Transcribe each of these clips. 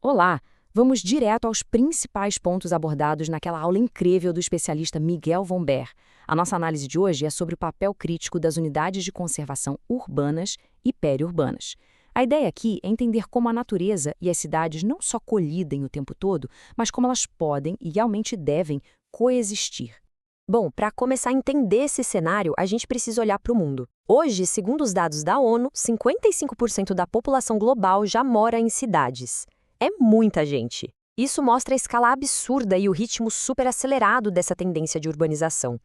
Olá! Vamos direto aos principais pontos abordados naquela aula incrível do especialista Miguel Vomber. A nossa análise de hoje é sobre o papel crítico das unidades de conservação urbanas e periurbanas. A ideia aqui é entender como a natureza e as cidades não só colidem o tempo todo, mas como elas podem e realmente devem coexistir. Bom, para começar a entender esse cenário, a gente precisa olhar para o mundo. Hoje, segundo os dados da ONU, 55% da população global já mora em cidades. É muita gente. Isso mostra a escala absurda e o ritmo superacelerado dessa tendência de urbanização.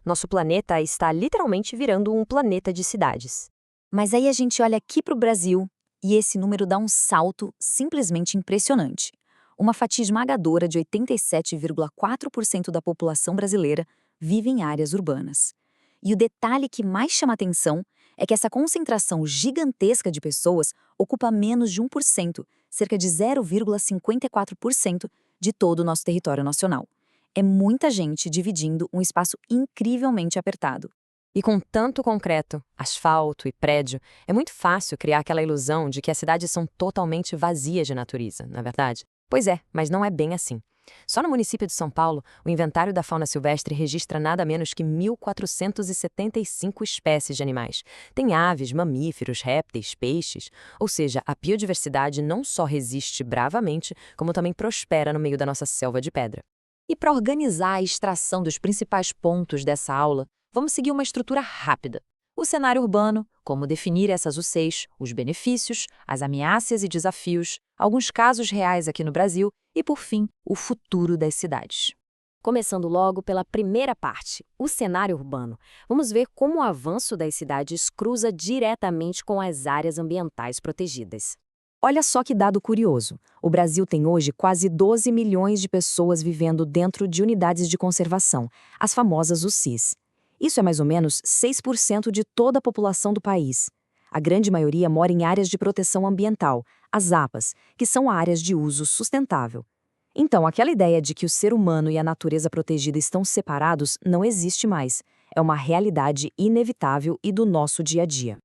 Nosso planeta está literalmente virando um planeta de cidades. Mas aí a gente olha aqui para o Brasil e esse número dá um salto simplesmente impressionante. Uma fatia esmagadora de 87,4% da população brasileira vive em áreas urbanas. E o detalhe que mais chama atenção é que essa concentração gigantesca de pessoas ocupa menos de 1%, cerca de 0,54% de todo o nosso território nacional. É muita gente dividindo um espaço incrivelmente apertado. E com tanto concreto, asfalto e prédio, é muito fácil criar aquela ilusão de que as cidades são totalmente vazias de natureza, não é verdade? Pois é, mas não é bem assim. Só no município de São Paulo, o inventário da fauna silvestre registra nada menos que 1.475 espécies de animais. Tem aves, mamíferos, répteis, peixes, ou seja, a biodiversidade não só resiste bravamente, como também prospera no meio da nossa selva de pedra. E para organizar a extração dos principais pontos dessa aula, vamos seguir uma estrutura rápida. O cenário urbano, como definir essas UCs, os benefícios, as ameaças e desafios, alguns casos reais aqui no Brasil e, por fim, o futuro das cidades. Começando logo pela primeira parte, o cenário urbano. Vamos ver como o avanço das cidades cruza diretamente com as áreas ambientais protegidas. Olha só que dado curioso. O Brasil tem hoje quase 12 milhões de pessoas vivendo dentro de unidades de conservação, as famosas UCIs. Isso é mais ou menos 6% de toda a população do país. A grande maioria mora em áreas de proteção ambiental, as APAs, que são áreas de uso sustentável. Então, aquela ideia de que o ser humano e a natureza protegida estão separados não existe mais. É uma realidade inevitável e do nosso dia a dia.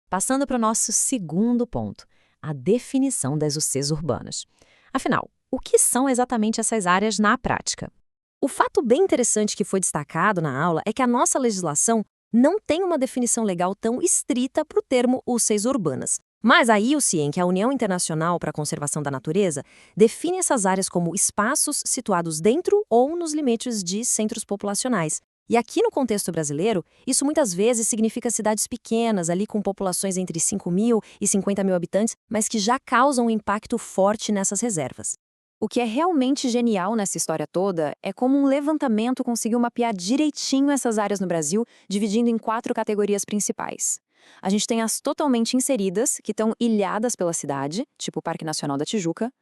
Passando para o nosso segundo ponto, a definição das UCs urbanas. Afinal, o que são exatamente essas áreas na prática? O fato bem interessante que foi destacado na aula é que a nossa legislação não tem uma definição legal tão estrita para o termo UCs urbanas. Mas a IUCN, que é a União Internacional para a Conservação da Natureza, define essas áreas como espaços situados dentro ou nos limites de centros populacionais. E aqui no contexto brasileiro, isso muitas vezes significa cidades pequenas, ali com populações entre 5 mil e 50 mil habitantes, mas que já causam um impacto forte nessas reservas. O que é realmente genial nessa história toda é como um levantamento conseguiu mapear direitinho essas áreas no Brasil, dividindo em 4 categorias principais. A gente tem as totalmente inseridas, que estão ilhadas pela cidade, tipo o Parque Nacional da Tijuca.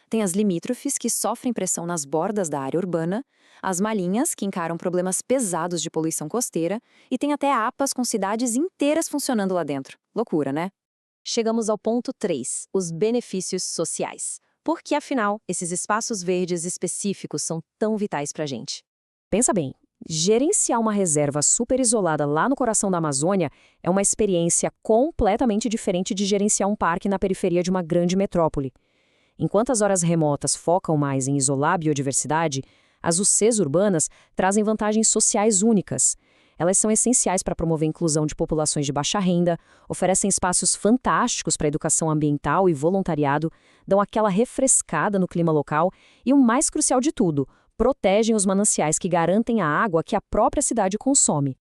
Tem as limítrofes, que sofrem pressão nas bordas da área urbana. As malinhas, que encaram problemas pesados de poluição costeira. E tem até APAs com cidades inteiras funcionando lá dentro. Loucura, né? Chegamos ao ponto 3, os benefícios sociais. Porque, afinal, esses espaços verdes específicos são tão vitais para a gente. Pensa bem, gerenciar uma reserva super isolada lá no coração da Amazônia é uma experiência completamente diferente de gerenciar um parque na periferia de uma grande metrópole. Enquanto as áreas remotas focam mais em isolar a biodiversidade, as UCs urbanas trazem vantagens sociais únicas. Elas são essenciais para promover a inclusão de populações de baixa renda, oferecem espaços fantásticos para educação ambiental e voluntariado, dão aquela refrescada no clima local e, o mais crucial de tudo, protegem os mananciais que garantem a água que a própria cidade consome.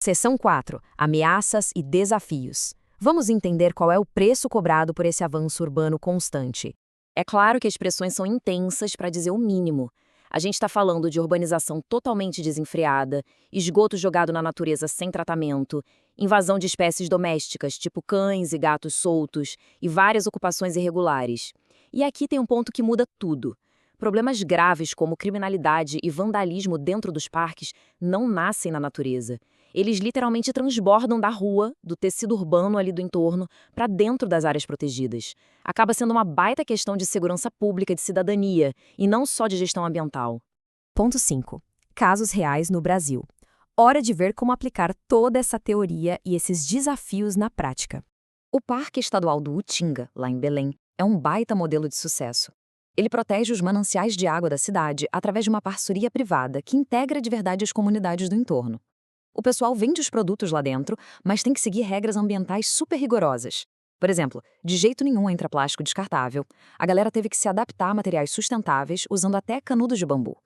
Seção 4. Ameaças e desafios. Vamos entender qual é o preço cobrado por esse avanço urbano constante. É claro que as pressões são intensas, para dizer o mínimo. A gente está falando de urbanização totalmente desenfreada, esgoto jogado na natureza sem tratamento, invasão de espécies domésticas, tipo cães e gatos soltos, e várias ocupações irregulares. E aqui tem um ponto que muda tudo. Problemas graves como criminalidade e vandalismo dentro dos parques não nascem na natureza. Eles literalmente transbordam da rua, do tecido urbano ali do entorno, para dentro das áreas protegidas. Acaba sendo uma baita questão de segurança pública, de cidadania, e não só de gestão ambiental. Ponto 5. Casos reais no Brasil. Hora de ver como aplicar toda essa teoria e esses desafios na prática. O Parque Estadual do Utinga, lá em Belém, é um baita modelo de sucesso. Ele protege os mananciais de água da cidade através de uma parceria privada que integra de verdade as comunidades do entorno. O pessoal vende os produtos lá dentro, mas tem que seguir regras ambientais super rigorosas. Por exemplo, de jeito nenhum entra plástico descartável. A galera teve que se adaptar a materiais sustentáveis usando até canudos de bambu.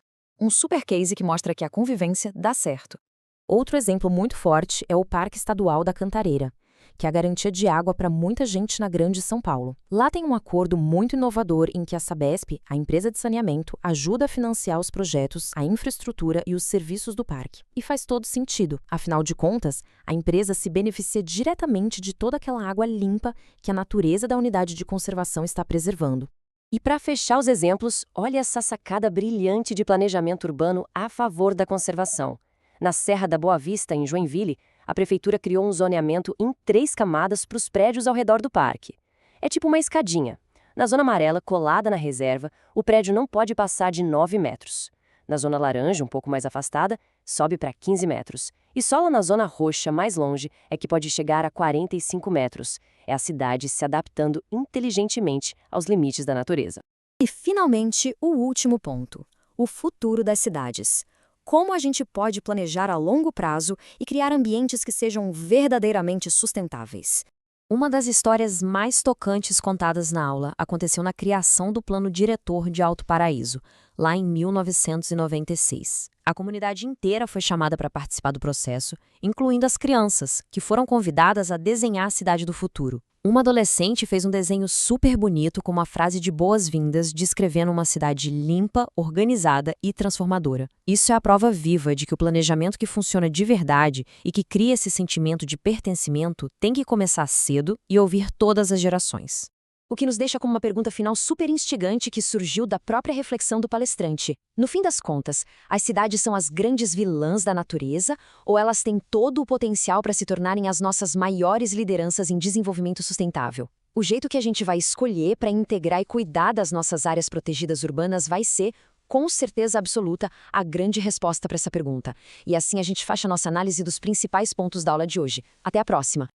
Um super case que mostra que a convivência dá certo. Outro exemplo muito forte é o Parque Estadual da Cantareira, que é a garantia de água para muita gente na Grande São Paulo. Lá tem um acordo muito inovador em que a Sabesp, a empresa de saneamento, ajuda a financiar os projetos, a infraestrutura e os serviços do parque. E faz todo sentido. Afinal de contas, a empresa se beneficia diretamente de toda aquela água limpa que a natureza da unidade de conservação está preservando. E para fechar os exemplos, olha essa sacada brilhante de planejamento urbano a favor da conservação. Na Serra da Boa Vista, em Joinville, a prefeitura criou um zoneamento em 3 camadas para os prédios ao redor do parque. É tipo uma escadinha. Na zona amarela, colada na reserva, o prédio não pode passar de 9 metros. Na zona laranja, um pouco mais afastada, sobe para 15 metros. E só lá na zona roxa, mais longe, é que pode chegar a 45 metros. É a cidade se adaptando inteligentemente aos limites da natureza. E, finalmente, o último ponto: o futuro das cidades. Como a gente pode planejar a longo prazo e criar ambientes que sejam verdadeiramente sustentáveis? Uma das histórias mais tocantes contadas na aula aconteceu na criação do Plano Diretor de Alto Paraíso, lá em 1996. A comunidade inteira foi chamada para participar do processo, incluindo as crianças, que foram convidadas a desenhar a cidade do futuro. Uma adolescente fez um desenho super bonito com uma frase de boas-vindas descrevendo uma cidade limpa, organizada e transformadora. Isso é a prova viva de que o planejamento que funciona de verdade e que cria esse sentimento de pertencimento tem que começar cedo e ouvir todas as gerações. O que nos deixa com uma pergunta final super instigante que surgiu da própria reflexão do palestrante. No fim das contas, as cidades são as grandes vilãs da natureza ou elas têm todo o potencial para se tornarem as nossas maiores lideranças em desenvolvimento sustentável? O jeito que a gente vai escolher para integrar e cuidar das nossas áreas protegidas urbanas vai ser, com certeza absoluta, a grande resposta para essa pergunta. E assim a gente fecha a nossa análise dos principais pontos da aula de hoje. Até a próxima!